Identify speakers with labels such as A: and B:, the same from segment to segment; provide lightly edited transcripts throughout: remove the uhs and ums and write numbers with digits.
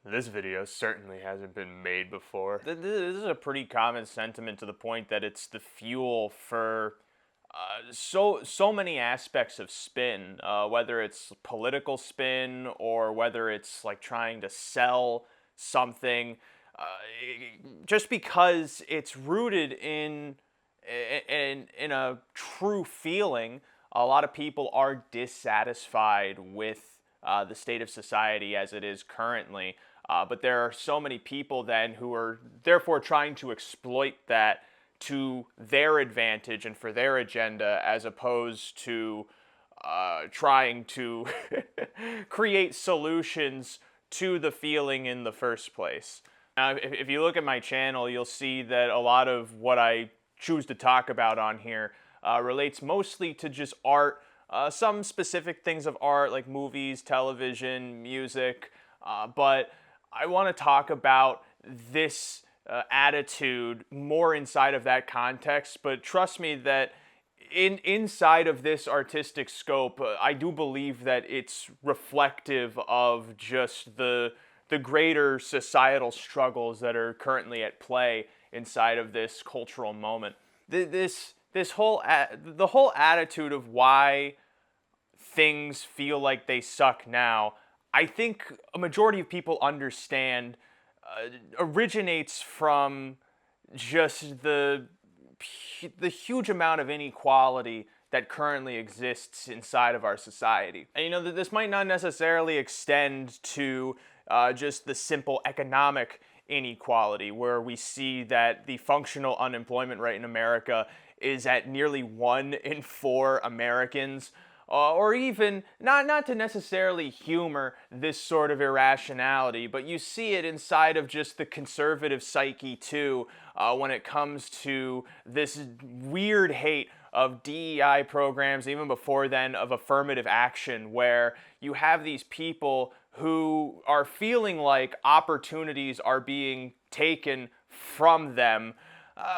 A: This video certainly hasn't been made before.
B: This is a pretty common sentiment to the point that it's the fuel for so many aspects of spin, whether it's political spin or whether it's like trying to sell something. Uh, just because it's rooted in a true feeling, a lot of people are dissatisfied with the state of society as it is currently. But there are so many people then who are therefore trying to exploit that to their advantage and for their agenda, as opposed to trying to create solutions to the feeling in the first place. Now, if you look at my channel, you'll see that a lot of what I choose to talk about on here relates mostly to just art, some specific things of art like movies, television, music, but I want to talk about this attitude more inside of that context. But trust me that inside of this artistic scope, I do believe that it's reflective of just the greater societal struggles that are currently at play inside of this cultural moment. This whole the whole attitude of why things feel like they suck now, I think a majority of people understand, originates from just the huge amount of inequality that currently exists inside of our society. And this might not necessarily extend to just the simple economic inequality, where we see that the functional unemployment rate in America is at nearly 1 in 4 Americans. Or even, not to necessarily humor this sort of irrationality, but you see it inside of just the conservative psyche too, when it comes to this weird hate of DEI programs, even before then of affirmative action, where you have these people who are feeling like opportunities are being taken from them.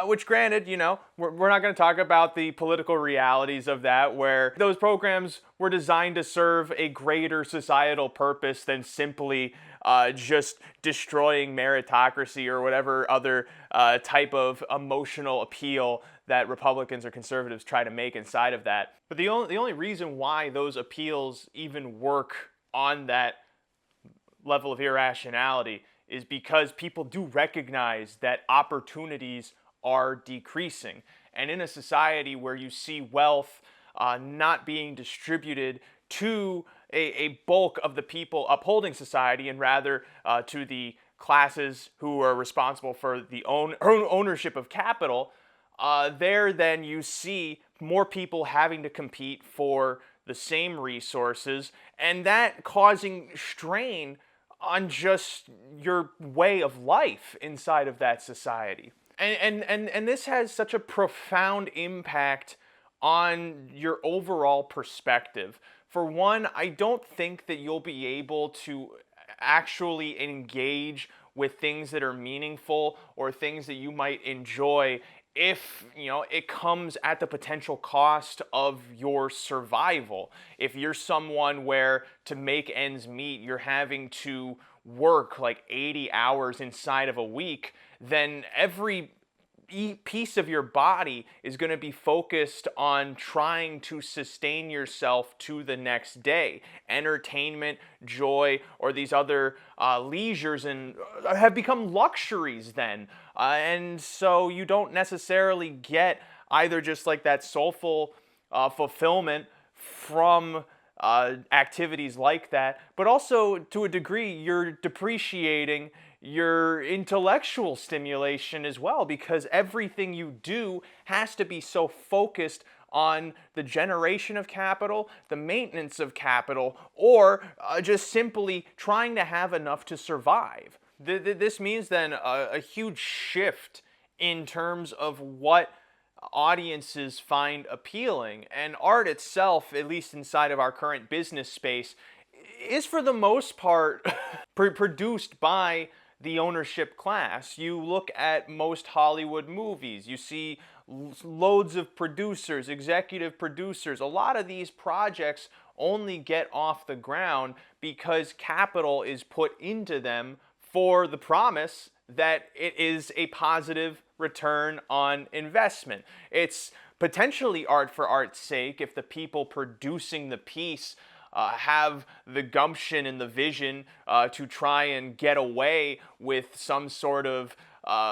B: Which granted, we're not going to talk about the political realities of that, where those programs were designed to serve a greater societal purpose than simply just destroying meritocracy or whatever other type of emotional appeal that Republicans or conservatives try to make inside of that. But the only reason why those appeals even work on that level of irrationality is because people do recognize that opportunities are decreasing. And in a society where you see wealth not being distributed to a bulk of the people upholding society, and rather to the classes who are responsible for the ownership of capital, there then you see more people having to compete for the same resources, and that causing strain on just your way of life inside of that society. And this has such a profound impact on your overall perspective. For one, I don't think that you'll be able to actually engage with things that are meaningful or things that you might enjoy if it comes at the potential cost of your survival. If you're someone where to make ends meet you're having to work like 80 hours inside of a week, then every piece of your body is going to be focused on trying to sustain yourself to the next day. Entertainment, joy, or these other leisures and have become luxuries then. And so you don't necessarily get either just like that soulful fulfillment from activities like that, but also to a degree you're depreciating your intellectual stimulation as well, because everything you do has to be so focused on the generation of capital, the maintenance of capital, or just simply trying to have enough to survive. This means then a huge shift in terms of what audiences find appealing. And art itself, at least inside of our current business space, is for the most part produced by the ownership class. You look at most Hollywood movies, you see loads of producers, executive producers. A lot of these projects only get off the ground because capital is put into them for the promise that it is a positive return on investment. It's potentially art for art's sake if the people producing the piece have the gumption and the vision to try and get away with some sort of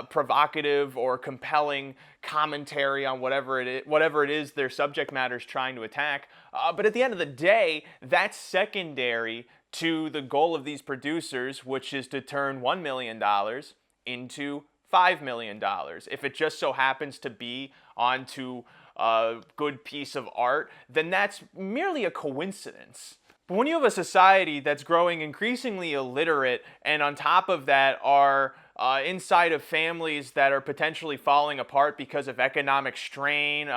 B: provocative or compelling commentary on whatever it is their subject matter is trying to attack. But at the end of the day, that's secondary to the goal of these producers, which is to turn $1 million into $5 million. If it just so happens to be onto a good piece of art, then that's merely a coincidence. But when you have a society that's growing increasingly illiterate, and on top of that are inside of families that are potentially falling apart because of economic strain,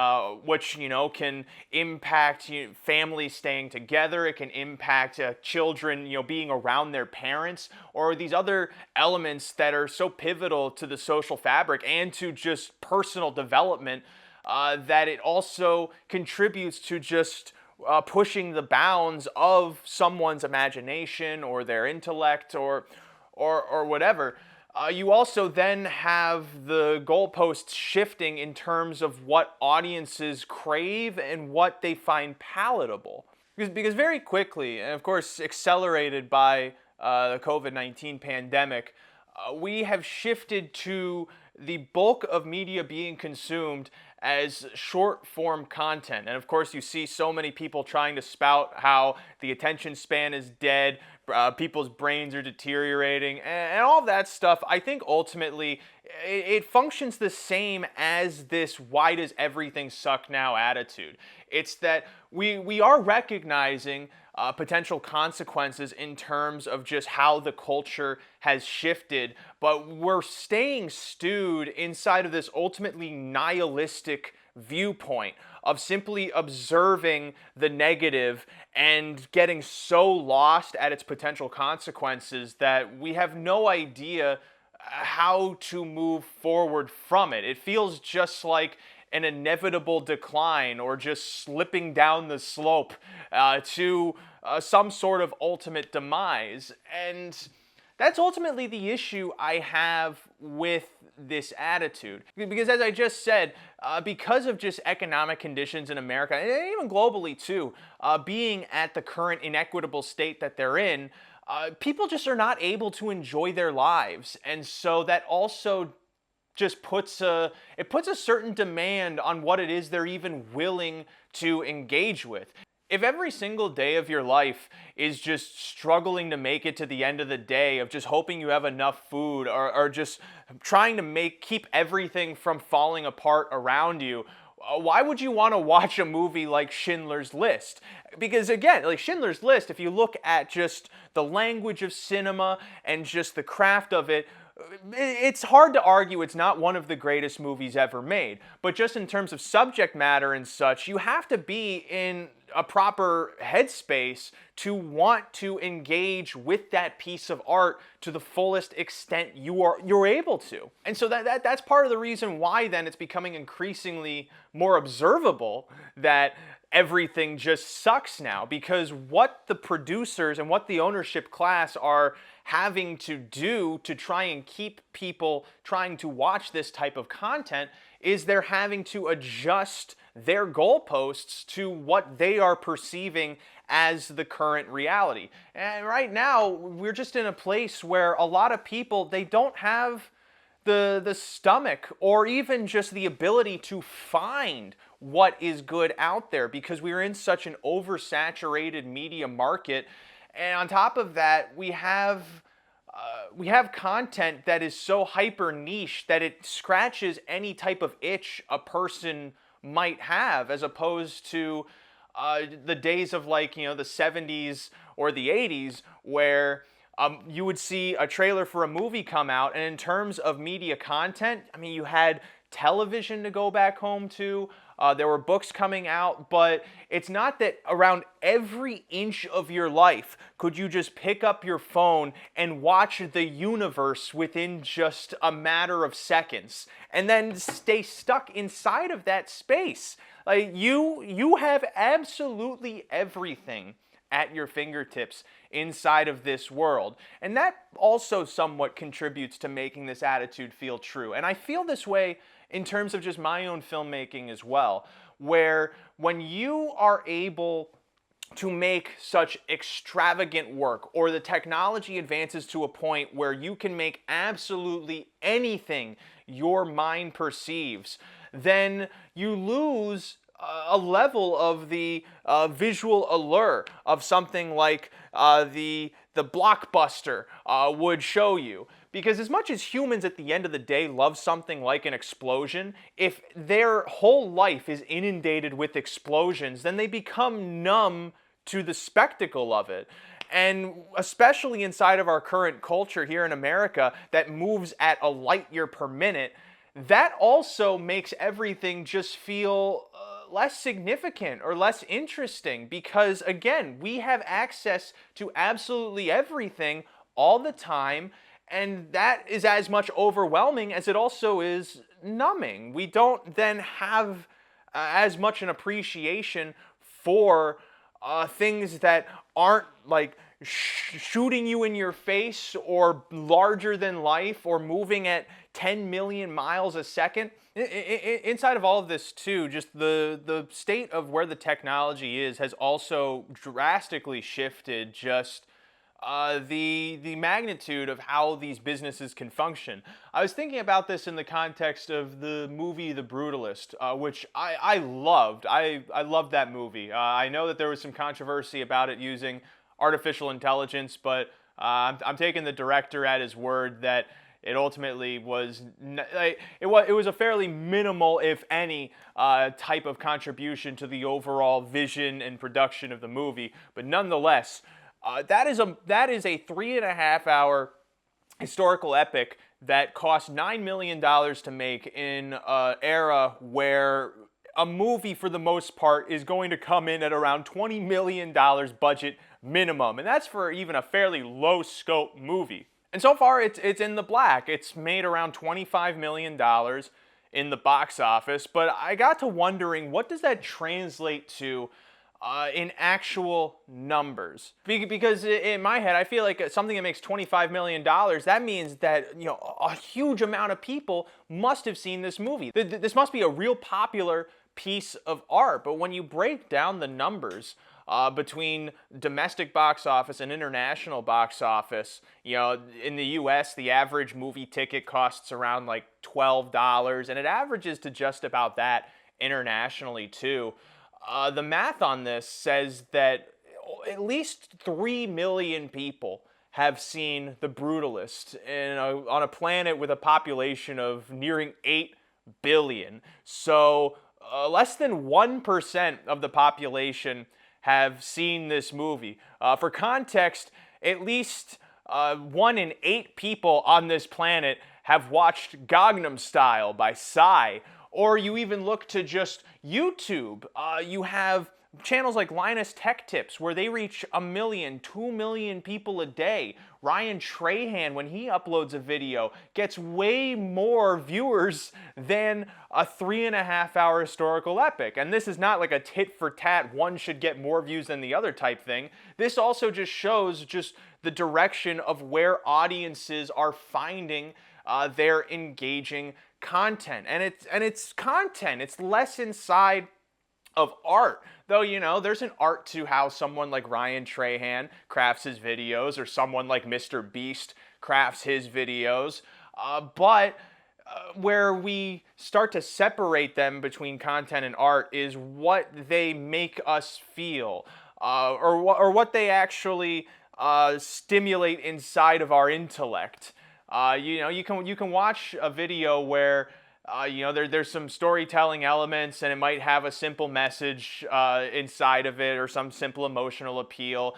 B: which can impact families staying together. It can impact children being around their parents, or these other elements that are so pivotal to the social fabric and to just personal development, that it also contributes to just pushing the bounds of someone's imagination or their intellect or whatever. You also then have the goalposts shifting in terms of what audiences crave and what they find palatable. Because very quickly, and of course accelerated by the COVID-19 pandemic, we have shifted to the bulk of media being consumed as short form content. And of course you see so many people trying to spout how the attention span is dead, people's brains are deteriorating, and all that stuff. I think ultimately it functions the same as this why does everything suck now attitude. It's that we are recognizing potential consequences in terms of just how the culture has shifted, but we're staying stewed inside of this ultimately nihilistic viewpoint of simply observing the negative and getting so lost at its potential consequences that we have no idea how to move forward from it. It feels just like an inevitable decline or just slipping down the slope to some sort of ultimate demise. And that's ultimately the issue I have with this attitude. Because as I just said, because of just economic conditions in America, and even globally too, being at the current inequitable state that they're in, people just are not able to enjoy their lives. And so that also just puts a certain demand on what it is they're even willing to engage with. If every single day of your life is just struggling to make it to the end of the day, of just hoping you have enough food, or just trying to keep everything from falling apart around you, why would you want to watch a movie like Schindler's List? Because again, like Schindler's List, if you look at just the language of cinema and just the craft of it, it's hard to argue it's not one of the greatest movies ever made. But just in terms of subject matter and such, you have to be in a proper headspace to want to engage with that piece of art to the fullest extent you're able to. And so that's part of the reason why then it's becoming increasingly more observable that everything just sucks now, because what the producers and what the ownership class are having to do to try and keep people trying to watch this type of content is they're having to adjust their goalposts to what they are perceiving as the current reality. And right now, we're just in a place where a lot of people, they don't have the stomach or even just the ability to find what is good out there, because we're in such an oversaturated media market. And on top of that, we have content that is so hyper niche that it scratches any type of itch a person might have, as opposed to the days of the 70s or the 80s, where you would see a trailer for a movie come out, and in terms of media content, I mean, you had television to go back home to, there were books coming out, but it's not that around every inch of your life could you just pick up your phone and watch the universe within just a matter of seconds and then stay stuck inside of that space. Like you have absolutely everything at your fingertips inside of this world. And that also somewhat contributes to making this attitude feel true. And I feel this way in terms of just my own filmmaking as well, where when you are able to make such extravagant work, or the technology advances to a point where you can make absolutely anything your mind perceives, then you lose a level of the visual allure of something like the blockbuster would show you. Because as much as humans at the end of the day love something like an explosion, if their whole life is inundated with explosions, then they become numb to the spectacle of it. And especially inside of our current culture here in America that moves at a light year per minute, that also makes everything just feel less significant or less interesting, because again, we have access to absolutely everything all the time, and that is as much overwhelming as it also is numbing. We don't then have as much an appreciation for things that aren't like shooting you in your face or larger than life or moving at 10 million miles a second. Inside of all of this too, just the state of where the technology is has also drastically shifted just the magnitude of how these businesses can function. I was thinking about this in the context of the movie The Brutalist, which I loved. I loved that movie. I know that there was some controversy about it using artificial intelligence, but I'm taking the director at his word that it ultimately was it was a fairly minimal, if any, type of contribution to the overall vision and production of the movie. But nonetheless, that is a 3.5 hour historical epic that cost $9 million to make in an era where a movie, for the most part, is going to come in at around $20 million budget minimum. And that's for even a fairly low scope movie. And so far, it's in the black. It's made around $25 million in the box office. But I got to wondering, what does that translate to in actual numbers? Because in my head, I feel like something that makes $25 million, that means that, you know, a huge amount of people must have seen this movie. This must be a real popular piece of art. But when you break down the numbers between domestic box office and international box office, you know, in the US, the average movie ticket costs around like $12, and it averages to just about that internationally too. The math on this says that at least 3 million people have seen The Brutalist on a planet with a population of nearing 8 billion. So less than 1% of the population have seen this movie. For context, at least 1 in 8 people on this planet have watched Gangnam Style by Psy. Or you even look to just YouTube. You have channels like Linus Tech Tips, where they reach 1 million, 2 million people a day. Ryan Trahan, when he uploads a video, gets way more viewers than a 3.5 hour historical epic. And this is not like a tit for tat, one should get more views than the other type thing. This also just shows just the direction of where audiences are finding their engaging content. And it's content. It's less inside of art. Though, you know, there's an art to how someone like Ryan Trahan crafts his videos, or someone like Mr. Beast crafts his videos. But where we start to separate them between content and art is what they make us feel, or what they actually stimulate inside of our intellect. You know, you can watch a video where you know, there's some storytelling elements, and it might have a simple message inside of it, or some simple emotional appeal.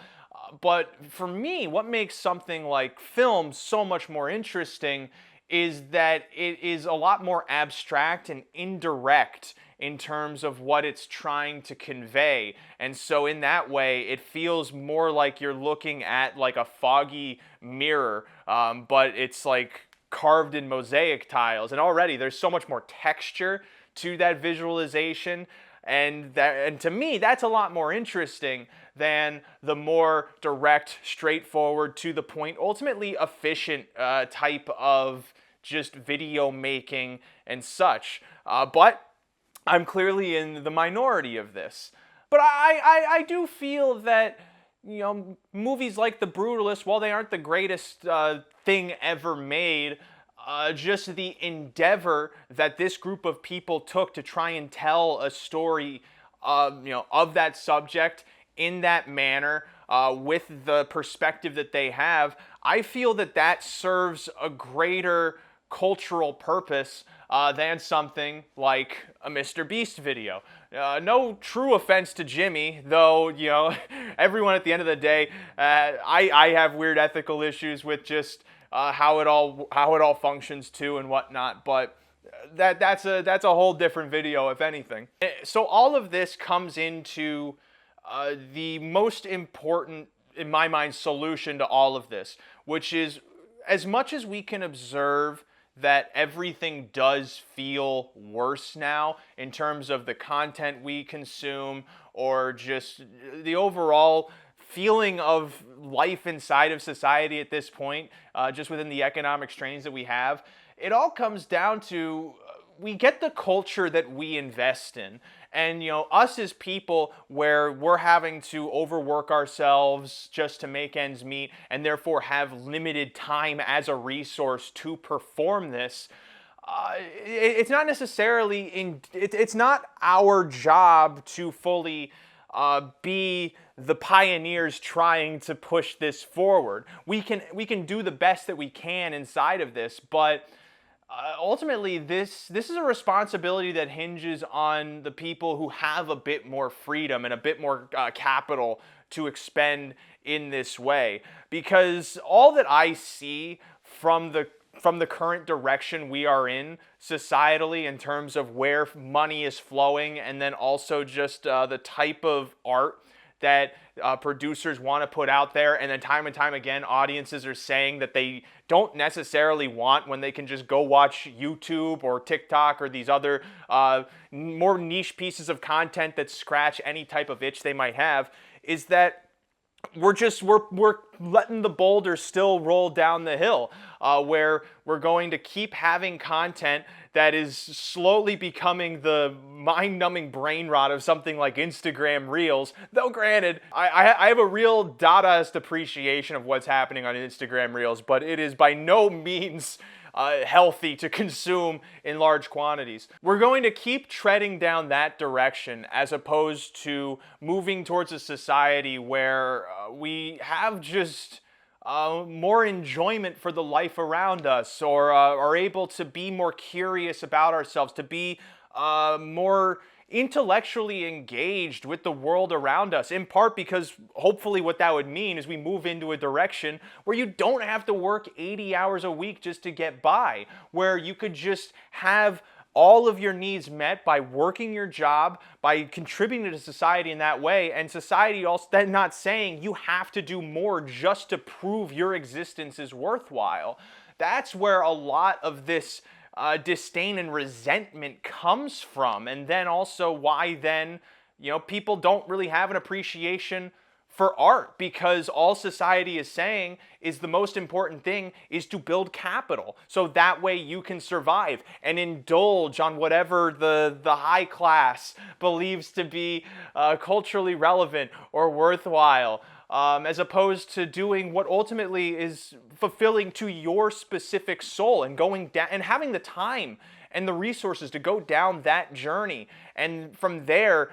B: But for me, what makes something like film so much more interesting is that it is a lot more abstract and indirect in terms of what it's trying to convey. And so in that way, it feels more like you're looking at like a foggy mirror, but it's like carved in mosaic tiles. And already there's so much more texture to that visualization. And to me, that's a lot more interesting than the more direct, straightforward, to the point, ultimately efficient type of just video making and such. But I'm clearly in the minority of this. But I do feel that, movies like The Brutalist, while they aren't the greatest thing ever made, just the endeavor that this group of people took to try and tell a story, of that subject in that manner, with the perspective that they have, I feel that that serves a greater cultural purpose than something like a Mr. Beast video. No true offense to Jimmy, though, everyone at the end of the day, I have weird ethical issues with just how it all functions too and whatnot, but that's a whole different video, if anything. So all of this comes into the most important, in my mind, solution to all of this, which is, as much as we can observe that everything does feel worse now in terms of the content we consume, or just the overall feeling of life inside of society at this point, just within the economic strains that we have, it all comes down to, we get the culture that we invest in. And, us as people, where we're having to overwork ourselves just to make ends meet, and therefore have limited time as a resource to perform this, it's not necessarily it's not our job to fully be the pioneers trying to push this forward. We can do the best that we can inside of this, but ultimately, this is a responsibility that hinges on the people who have a bit more freedom and a bit more capital to expend in this way. Because all that I see from the current direction we are in societally, in terms of where money is flowing, and then also just the type of art that producers want to put out there, and then time and time again, audiences are saying that they don't necessarily want when they can just go watch YouTube or TikTok or these other more niche pieces of content that scratch any type of itch they might have, is that we're letting the boulder still roll down the hill, where we're going to keep having content that is slowly becoming the mind-numbing brain rot of something like Instagram Reels. Though granted, I have a real Dadaist appreciation of what's happening on Instagram Reels, but it is by no means healthy to consume in large quantities. We're going to keep treading down that direction, as opposed to moving towards a society where we have just more enjoyment for the life around us, or are able to be more curious about ourselves, to be more intellectually engaged with the world around us, in part because hopefully what that would mean is we move into a direction where you don't have to work 80 hours a week just to get by, where you could just have all of your needs met by working your job, by contributing to society in that way, and society also then not saying you have to do more just to prove your existence is worthwhile. That's where a lot of this disdain and resentment comes from, and then also why then people don't really have an appreciation for art, because all society is saying is the most important thing is to build capital, so that way you can survive and indulge on whatever the high class believes to be culturally relevant or worthwhile, as opposed to doing what ultimately is fulfilling to your specific soul, and going down and having the time and the resources to go down that journey, and from there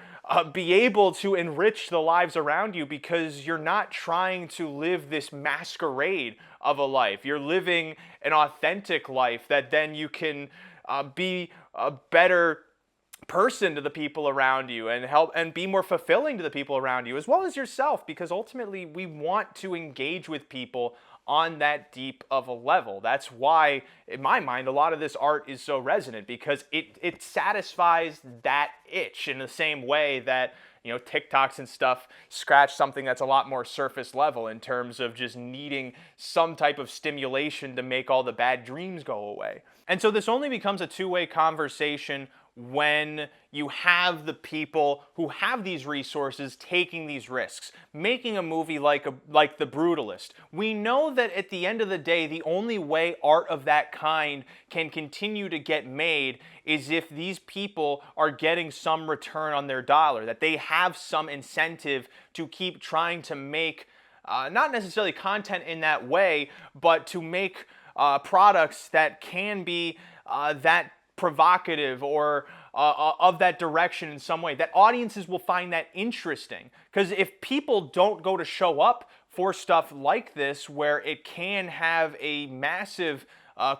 B: be able to enrich the lives around you, because you're not trying to live this masquerade of a life. You're living an authentic life that then you can be a better person to the people around you, and help and be more fulfilling to the people around you, as well as yourself, because ultimately we want to engage with people on that deep of a level. That's why, in my mind, a lot of this art is so resonant, because it satisfies that itch in the same way that TikToks and stuff scratch something that's a lot more surface level, in terms of just needing some type of stimulation to make all the bad dreams go away. And so this only becomes a two-way conversation when you have the people who have these resources taking these risks, making a movie like The Brutalist. We know that at the end of the day, the only way art of that kind can continue to get made is if these people are getting some return on their dollar, that they have some incentive to keep trying to make not necessarily content in that way, but to make products that can be that provocative or of that direction in some way, that audiences will find that interesting. Because if people don't go to show up for stuff like this, where it can have a massive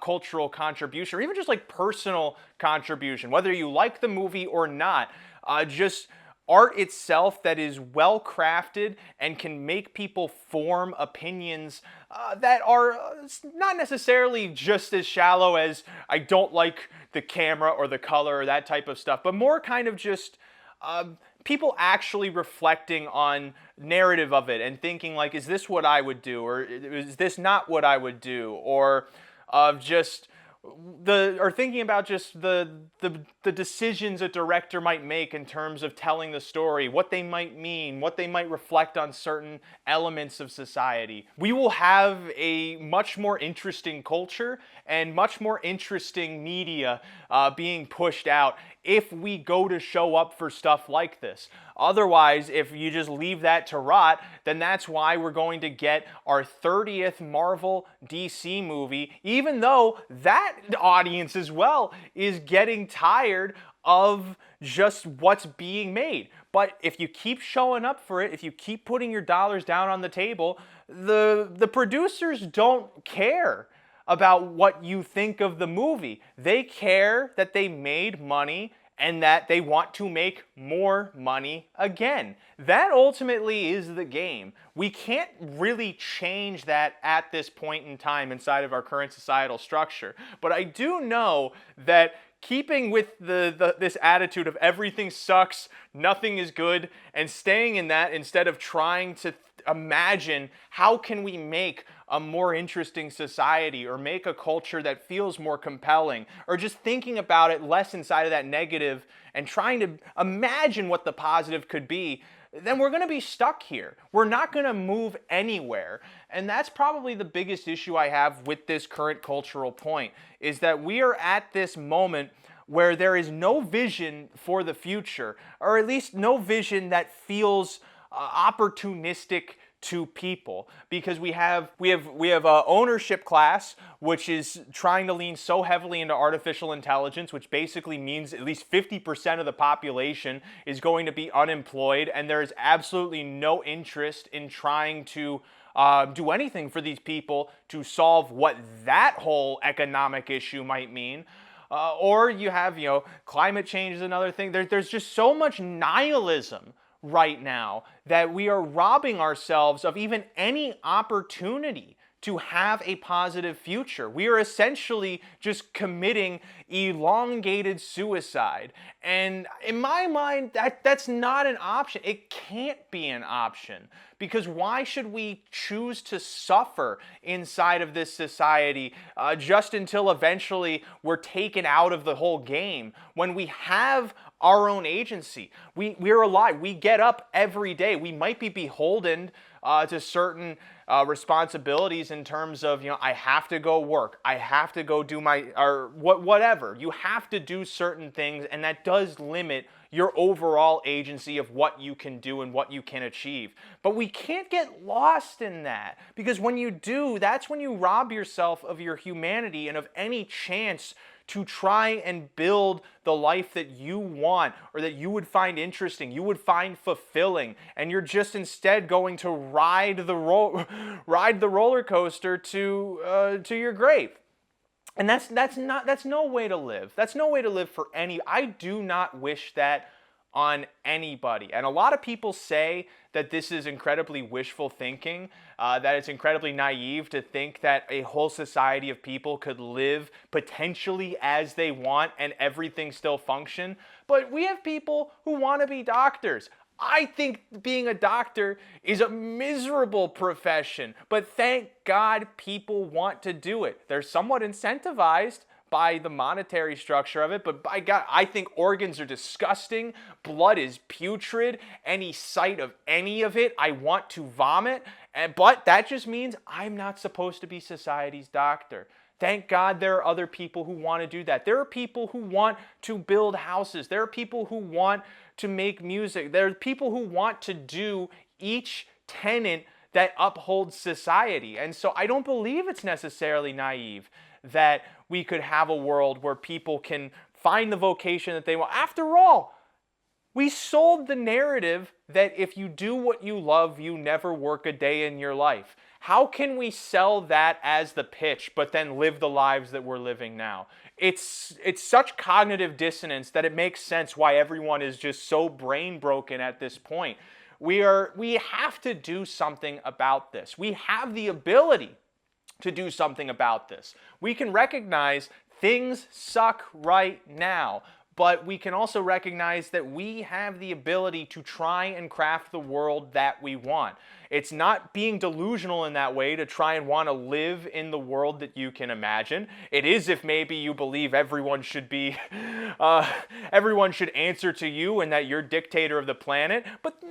B: cultural contribution, or even just like personal contribution, whether you like the movie or not, just art itself that is well crafted and can make people form opinions that are not necessarily just as shallow as I don't like the camera or the color or that type of stuff, but more kind of just people actually reflecting on narrative of it and thinking like, is this what I would do, or is this not what I would do, or just or thinking about just the decisions a director might make in terms of telling the story, what they might mean, what they might reflect on certain elements of society. We will have a much more interesting culture and much more interesting media being pushed out if we go to show up for stuff like this. Otherwise, if you just leave that to rot, then that's why we're going to get our 30th Marvel DC movie, even though that audience as well is getting tired of just what's being made. But if you keep showing up for it, if you keep putting your dollars down on the table, the producers don't care about what you think of the movie. They care that they made money and that they want to make more money again. That ultimately is the game. We can't really change that at this point in time inside of our current societal structure. But I do know that keeping with this attitude of everything sucks, nothing is good, and staying in that instead of trying to imagine how can we make a more interesting society or make a culture that feels more compelling, or just thinking about it less inside of that negative and trying to imagine what the positive could be, then we're going to be stuck here. We're not going to move anywhere. And that's probably the biggest issue I have with this current cultural point, is that we are at this moment where there is no vision for the future, or at least no vision that feels opportunistic to people, because we have a ownership class which is trying to lean so heavily into artificial intelligence, which basically means at least 50% of the population is going to be unemployed, and there is absolutely no interest in trying to do anything for these people to solve what that whole economic issue might mean. Or you have, climate change is another thing. There's just so much nihilism right now that we are robbing ourselves of even any opportunity to have a positive future. We are essentially just committing elongated suicide. And in my mind, that's not an option. It can't be an option. Because why should we choose to suffer inside of this society just until eventually we're taken out of the whole game, when we have our own agency? We're alive. We get up every day. We might be beholden to certain responsibilities in terms of, I have to go work, I have to go do whatever. You have to do certain things, and that does limit your overall agency of what you can do and what you can achieve. But we can't get lost in that, because when you do, that's when you rob yourself of your humanity and of any chance to try and build the life that you want, or that you would find interesting, you would find fulfilling, and you're just instead going to ride the roller coaster to your grave. And that's no way to live. That's no way to live for any. I do not wish that on anybody. And a lot of people say that this is incredibly wishful thinking, that it's incredibly naive to think that a whole society of people could live potentially as they want and everything still function. But we have people who want to be doctors. I think being a doctor is a miserable profession, but thank God people want to do it. They're somewhat incentivized, by the monetary structure of it, but by God, I think organs are disgusting. Blood is putrid. Any sight of any of it, I want to vomit. But that just means I'm not supposed to be society's doctor. Thank God there are other people who want to do that. There are people who want to build houses. There are people who want to make music. There are people who want to do each tenet that upholds society. And so I don't believe it's necessarily naive that we could have a world where people can find the vocation that they want. After all, we sold the narrative that if you do what you love, you never work a day in your life. How can we sell that as the pitch, but then live the lives that we're living now? It's such cognitive dissonance that it makes sense why everyone is just so brain broken at this point. We have to do something about this. We have the ability to do something about this. We can recognize things suck right now, but we can also recognize that we have the ability to try and craft the world that we want. It's not being delusional in that way to try and want to live in the world that you can imagine. It is if maybe you believe everyone should be, everyone should answer to you and that you're dictator of the planet. But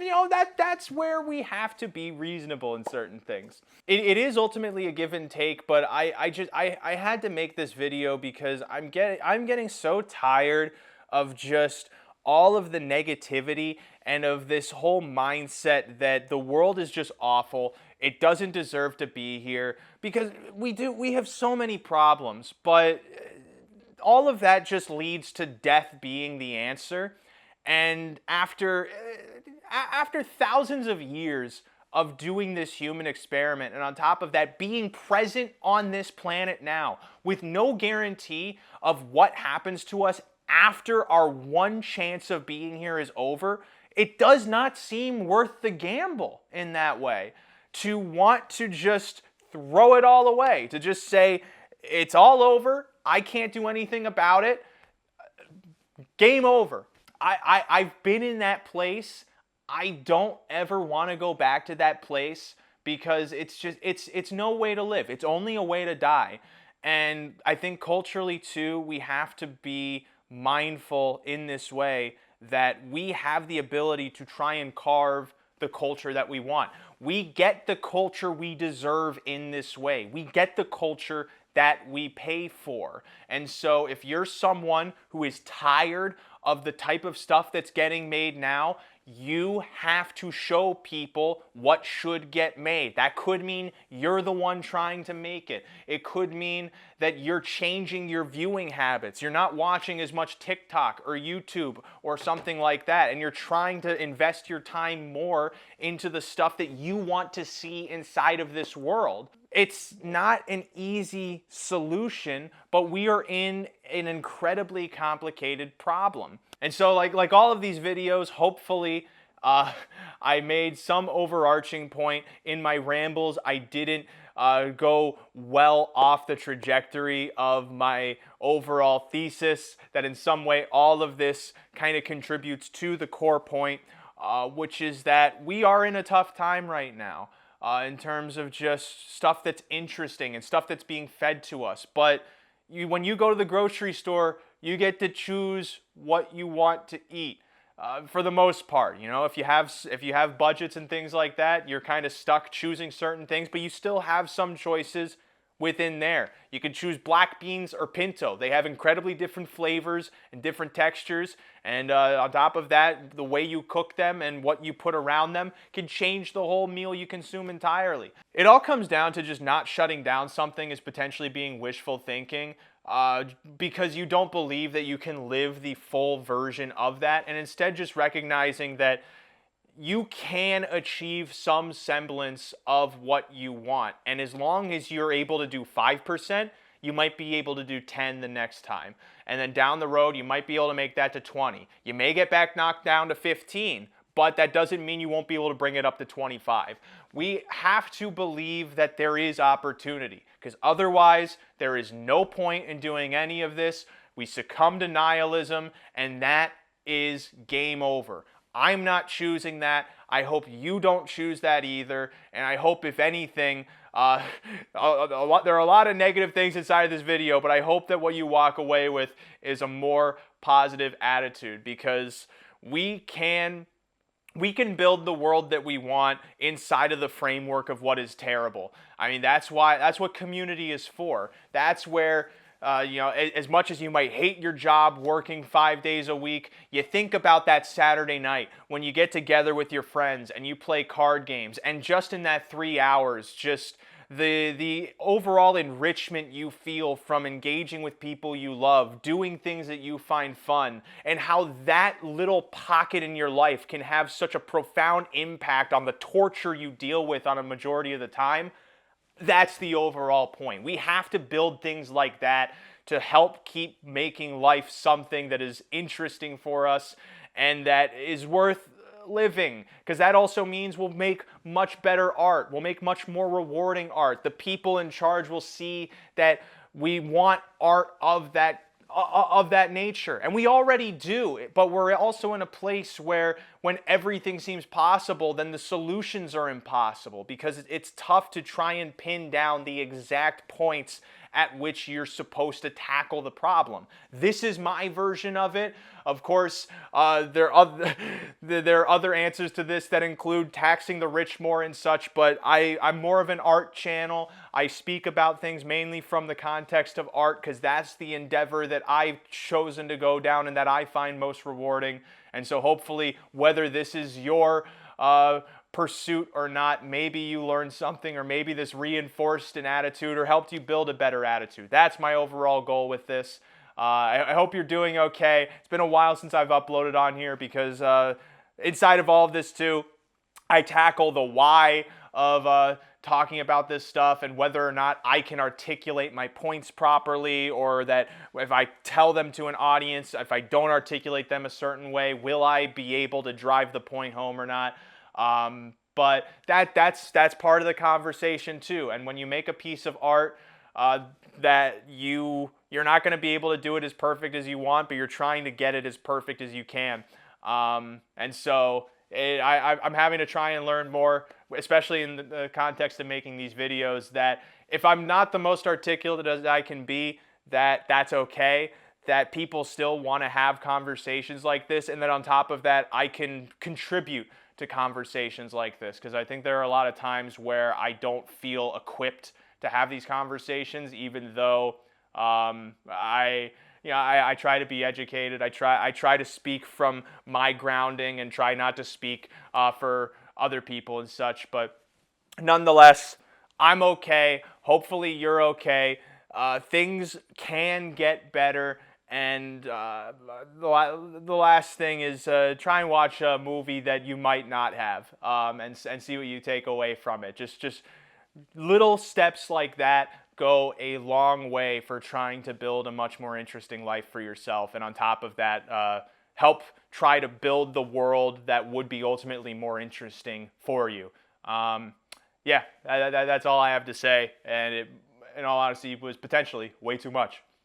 B: that's where we have to be reasonable in certain things. It is ultimately a give and take, but I had to make this video because I'm getting so tired of just all of the negativity and of this whole mindset that the world is just awful. It doesn't deserve to be here because we have so many problems, but all of that just leads to death being the answer. And after thousands of years of doing this human experiment, and on top of that, being present on this planet now with no guarantee of what happens to us after our one chance of being here is over, it does not seem worth the gamble in that way. To want to just throw it all away, to just say, it's all over, I can't do anything about it, game over. I've been in that place. I don't ever want to go back to that place because it's no way to live. It's only a way to die. And I think culturally too, we have to be mindful in this way that we have the ability to try and carve the culture that we want. We get the culture we deserve in this way. We get the culture that we pay for. And so if you're someone who is tired of the type of stuff that's getting made now, you have to show people what should get made. That could mean you're the one trying to make it. It could mean that you're changing your viewing habits. You're not watching as much TikTok or YouTube or something like that, and you're trying to invest your time more into the stuff that you want to see inside of this world. It's not an easy solution, but we are in an incredibly complicated problem. And so like all of these videos, hopefully I made some overarching point in my rambles. I didn't go well off the trajectory of my overall thesis, that in some way all of this kind of contributes to the core point, which is that we are in a tough time right now. In terms of just stuff that's interesting and stuff that's being fed to us. But when you go to the grocery store, you get to choose what you want to eat. For the most part, if you have budgets and things like that, you're kind of stuck choosing certain things, but you still have some choices within there. You can choose black beans or pinto. They have incredibly different flavors and different textures. And on top of that, the way you cook them and what you put around them can change the whole meal you consume entirely. It all comes down to just not shutting down something as potentially being wishful thinking because you don't believe that you can live the full version of that, and instead just recognizing that you can achieve some semblance of what you want. And as long as you're able to do 5%, you might be able to do 10 the next time. And then down the road, you might be able to make that to 20. You may get back knocked down to 15, but that doesn't mean you won't be able to bring it up to 25. We have to believe that there is opportunity, because otherwise there is no point in doing any of this. We succumb to nihilism, and that is game over. I'm not choosing that. I hope you don't choose that either. And I hope, if anything, Uh, there are a lot of negative things inside of this video, but I hope that what you walk away with is a more positive attitude, because we can build the world that we want inside of the framework of what is terrible. I mean, that's what community is for. That's where, as much as you might hate your job working 5 days a week, you think about that Saturday night when you get together with your friends and you play card games, and just in that 3 hours, just the overall enrichment you feel from engaging with people you love, doing things that you find fun, and how that little pocket in your life can have such a profound impact on the torture you deal with on a majority of the time. That's the overall point. We have to build things like that to help keep making life something that is interesting for us and that is worth living, because that also means we'll make much better art. We'll make much more rewarding art. The people in charge will see that we want art of that nature, and we already do, but we're also in a place where when everything seems possible, then the solutions are impossible, because it's tough to try and pin down the exact points at which you're supposed to tackle the problem. This is my version of it. Of course, there are other answers to this that include taxing the rich more and such, but I'm more of an art channel. I speak about things mainly from the context of art, because that's the endeavor that I've chosen to go down and that I find most rewarding. And so hopefully, whether this is your pursuit or not, maybe you learned something, or maybe this reinforced an attitude or helped you build a better attitude. That's my overall goal with this. I hope you're doing okay. It's been a while since I've uploaded on here, because inside of all of this too, I tackle the why of talking about this stuff, and whether or not I can articulate my points properly, or that if I tell them to an audience, if I don't articulate them a certain way, will I be able to drive the point home or not? But that's part of the conversation too. And when you make a piece of art that you're not going to be able to do it as perfect as you want, but you're trying to get it as perfect as you can. And so I'm having to try and learn more, especially in the context of making these videos, that if I'm not the most articulate as I can be, that's okay, that people still want to have conversations like this, and that on top of that, I can contribute to conversations like this, because I think there are a lot of times where I don't feel equipped to have these conversations, even though I try to be educated. I try to speak from my grounding and try not to speak for other people and such. But nonetheless, I'm okay. Hopefully you're okay. Things can get better. And the last thing is try and watch a movie that you might not have, and see what you take away from it. Just little steps like that go a long way for trying to build a much more interesting life for yourself. And on top of that, help try to build the world that would be ultimately more interesting for you. Yeah, that's all I have to say. And it, in all honesty, was potentially way too much.